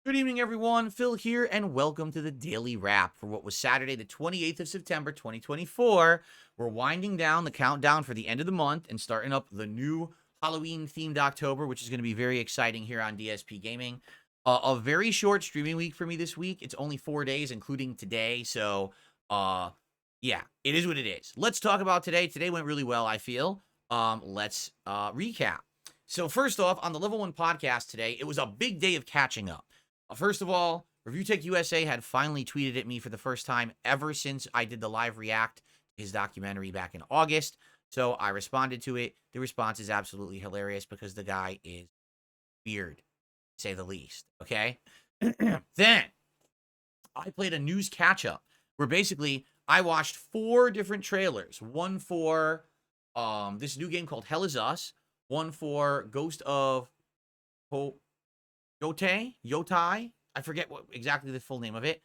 Good evening, everyone. Phil here, and welcome to the Daily Wrap for what was Saturday, the 28th of September, 2024. We're winding down the countdown for the end of the month and starting up the new Halloween-themed October, which is going to be very exciting here on DSPGaming. A very short streaming week for me this week. It's only 4 days, including today. So, yeah, it is what it is. Let's talk about today. Today went really well, I feel. Let's recap. So, first off, on the Level 1 podcast today, it was a big day of catching up. First of all, Review Tech USA had finally tweeted at me for the first time ever since I did the live react to his documentary back in August. So I responded to it. The response is absolutely hilarious because the guy is weird, to say the least. Okay? Then I played a news catch-up where basically I watched 4 different trailers. One for this new game called Hell Is Us. One for Ghost of Hope. Yotai, I forget what exactly the full name of it.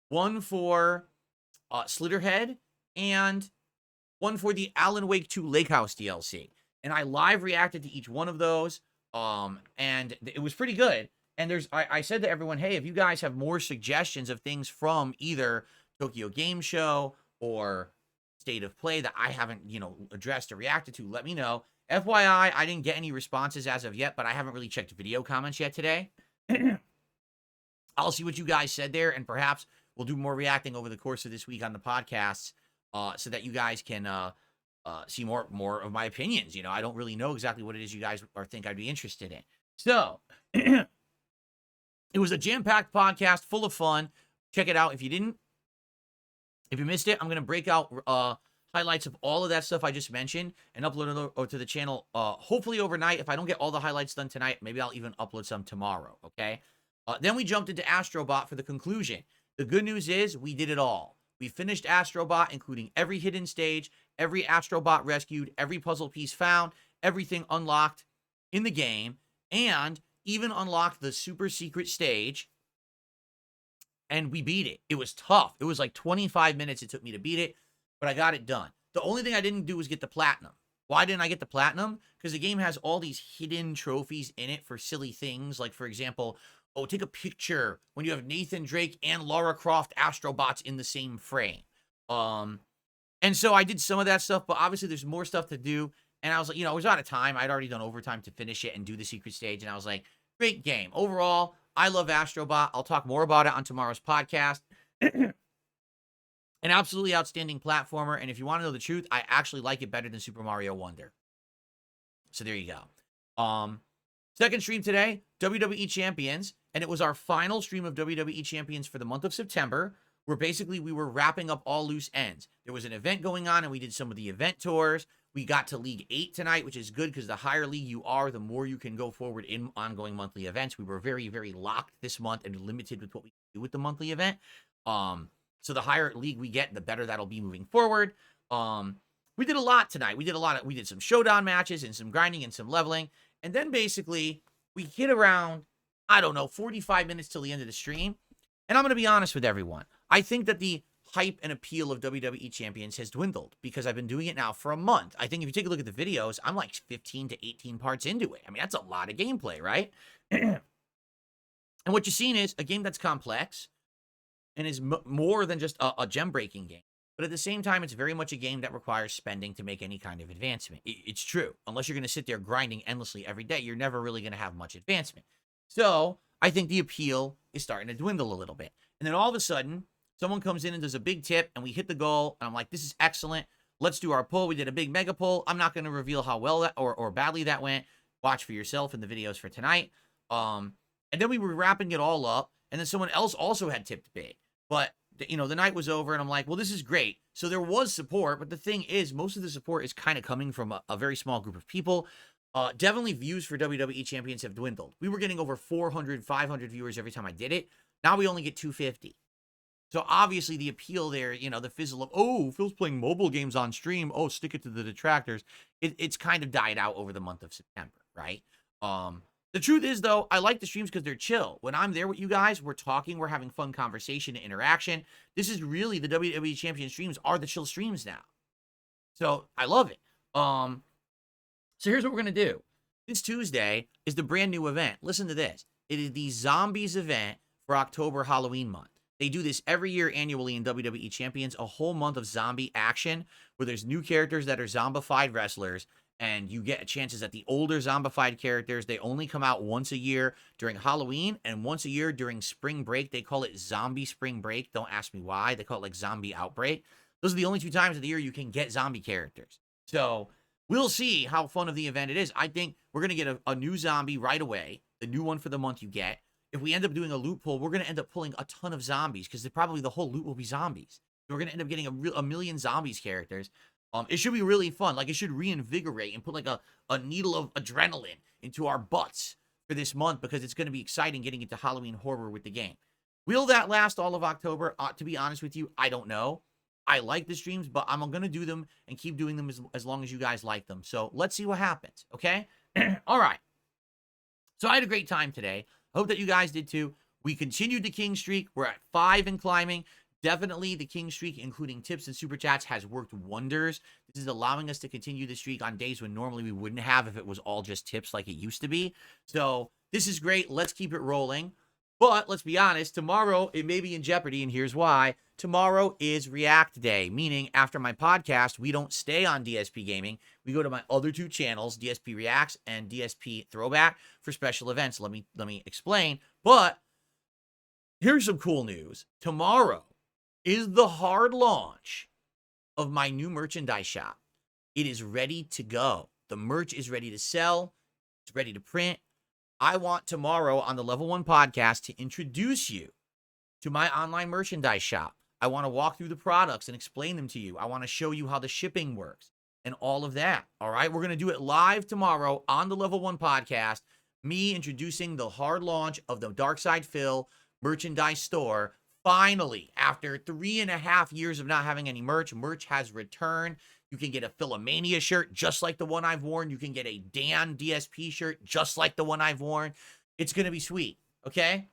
One for Slitterhead, and one for the Alan Wake 2 Lake House DLC. And I live reacted to each one of those, and it was pretty good. And I said to everyone, hey, if you guys have more suggestions of things from either Tokyo Game Show or State of Play that I haven't, addressed or reacted to, let me know. FYI, I didn't get any responses as of yet, but I haven't really checked video comments yet today. I'll see what you guys said there, and perhaps we'll do more reacting over the course of this week on the podcasts, so that you guys can see more of my opinions. I don't really know exactly what it is you guys think I'd be interested in. So, it was a jam-packed podcast full of fun. Check it out if you didn't. If you missed it, I'm going to break out highlights of all of that stuff I just mentioned and upload it to the channel hopefully overnight. If I don't get all the highlights done tonight, maybe I'll even upload some tomorrow, okay? Then we jumped into Astrobot for the conclusion. The good news is we did it all. We finished Astrobot, including every hidden stage, every Astrobot rescued, every puzzle piece found, everything unlocked in the game, and even unlocked the super secret stage, and we beat it. It was tough. It was like 25 minutes it took me to beat it, but I got it done. The only thing I didn't do was get the platinum. Why didn't I get the platinum? Because the game has all these hidden trophies in it for silly things. Like, for example, take a picture when you have Nathan Drake and Lara Croft Astrobots in the same frame. And so I did some of that stuff, but obviously there's more stuff to do. And I was like, I was out of time. I'd already done overtime to finish it and do the secret stage. And I was like, great game. Overall, I love Astrobot. I'll talk more about it on tomorrow's podcast. An absolutely outstanding platformer, and if you want to know the truth, I actually like it better than Super Mario Wonder. So there you go. Second stream today, WWE Champions, and it was our final stream of WWE Champions for the month of September, where basically we were wrapping up all loose ends. There was an event going on, and we did some of the event tours. We got to League 8 tonight, which is good because the higher league you are, the more you can go forward in ongoing monthly events. We were very, very locked this month and limited with what we do with the monthly event. So the higher league we get, the better that'll be moving forward. We did a lot tonight. We did some showdown matches and some grinding and some leveling. And then basically we hit around, 45 minutes till the end of the stream. And I'm going to be honest with everyone. I think that the hype and appeal of WWE Champions has dwindled because I've been doing it now for a month. I think if you take a look at the videos, I'm like 15 to 18 parts into it. I mean, that's a lot of gameplay, right? And what you've seen is a game that's complex and is more than just a gem-breaking game. But at the same time, it's very much a game that requires spending to make any kind of advancement. It's true. Unless you're going to sit there grinding endlessly every day, you're never really going to have much advancement. So I think the appeal is starting to dwindle a little bit. And then all of a sudden, someone comes in and does a big tip, and we hit the goal, and I'm like, this is excellent. Let's do our pull. We did a big mega pull. I'm not going to reveal how well that or badly that went. Watch for yourself in the videos for tonight. And then we were wrapping it all up, and then someone else also had tipped big. But, the night was over, and I'm like, well, this is great. So there was support, but the thing is, most of the support is kind of coming from a very small group of people. Definitely views for WWE Champions have dwindled. We were getting over 400, 500 viewers every time I did it. Now we only get 250. So obviously the appeal there, the fizzle of, Phil's playing mobile games on stream. Oh, stick it to the detractors. It's kind of died out over the month of September, right? The truth is, though, I like the streams because they're chill. When I'm there with you guys, we're talking, we're having fun conversation and interaction. This is really, the WWE Champion streams are the chill streams now. So I love it. So here's what we're going to do. This Tuesday is the brand new event. Listen to this. It is the Zombies event for October Halloween month. They do this every year annually in WWE Champions, a whole month of zombie action where there's new characters that are zombified wrestlers, and you get chances at the older zombified characters. They only come out once a year during Halloween and once a year during spring break. They call it Zombie Spring Break. Don't ask me why. They call it like Zombie Outbreak. Those are the only 2 times of the year you can get zombie characters. So we'll see how fun of the event it is. I think we're going to get a new zombie right away, the new one for the month you get. If we end up doing a loot pull, we're going to end up pulling a ton of zombies because probably the whole loot will be zombies. So we're going to end up getting a million zombies characters. It should be really fun. Like, it should reinvigorate and put like a needle of adrenaline into our butts for this month because it's going to be exciting getting into Halloween horror with the game. Will that last all of October? To be honest with you, I don't know. I like the streams, but I'm going to do them and keep doing them as long as you guys like them. So let's see what happens, okay? All right. So I had a great time today. I hope that you guys did too. We continued the King streak. We're at 5 and climbing. Definitely the King streak, including tips and super chats, has worked wonders. This is allowing us to continue the streak on days when normally we wouldn't have if it was all just tips like it used to be. So this is great. Let's keep it rolling. But let's be honest, tomorrow it may be in jeopardy, and here's why. Tomorrow is React Day, meaning after my podcast, we don't stay on DSP Gaming. We go to my other 2 channels, DSP Reacts and DSP Throwback, for special events. Let me explain. But here's some cool news. Tomorrow is the hard launch of my new merchandise shop. It is ready to go. The merch is ready to sell. It's ready to print. I want tomorrow on the Level 1 podcast to introduce you to my online merchandise shop. I want to walk through the products and explain them to you. I want to show you how the shipping works and all of that. All right, we're going to do it live tomorrow on the Level 1 podcast. Me introducing the hard launch of the Darkside Phil merchandise store. Finally, after 3.5 years of not having any merch has returned. You can get a Philomania shirt just like the one I've worn. You can get a Dan DSP shirt just like the one I've worn. It's going to be sweet, okay?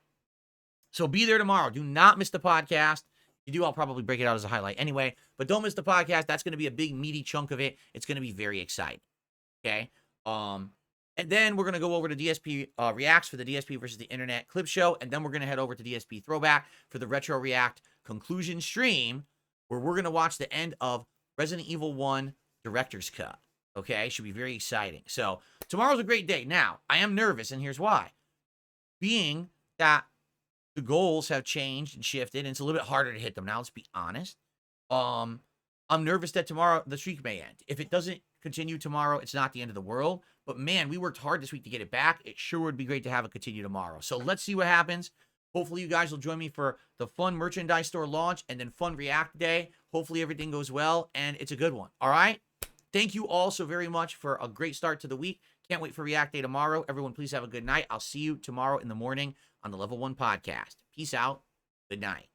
So be there tomorrow. Do not miss the podcast. If you do, I'll probably break it out as a highlight anyway. But don't miss the podcast. That's going to be a big, meaty chunk of it. It's going to be very exciting, okay? And then we're going to go over to DSP Reacts for the DSP versus the Internet clip show. And then we're going to head over to DSP Throwback for the Retro React conclusion stream, where we're going to watch the end of Resident Evil 1 Director's Cut. Okay? Should be very exciting. So tomorrow's a great day. Now, I am nervous, and here's why. Being that the goals have changed and shifted, and it's a little bit harder to hit them now, let's be honest. I'm nervous that tomorrow the streak may end. If it doesn't continue tomorrow, it's not the end of the world. But man, we worked hard this week to get it back. It sure would be great to have it continue tomorrow. So let's see what happens. Hopefully you guys will join me for the fun merchandise store launch and then fun React Day. Hopefully everything goes well and it's a good one. All right? Thank you all so very much for a great start to the week. Can't wait for React Day tomorrow. Everyone, please have a good night. I'll see you tomorrow in the morning on the Level 1 podcast. Peace out. Good night.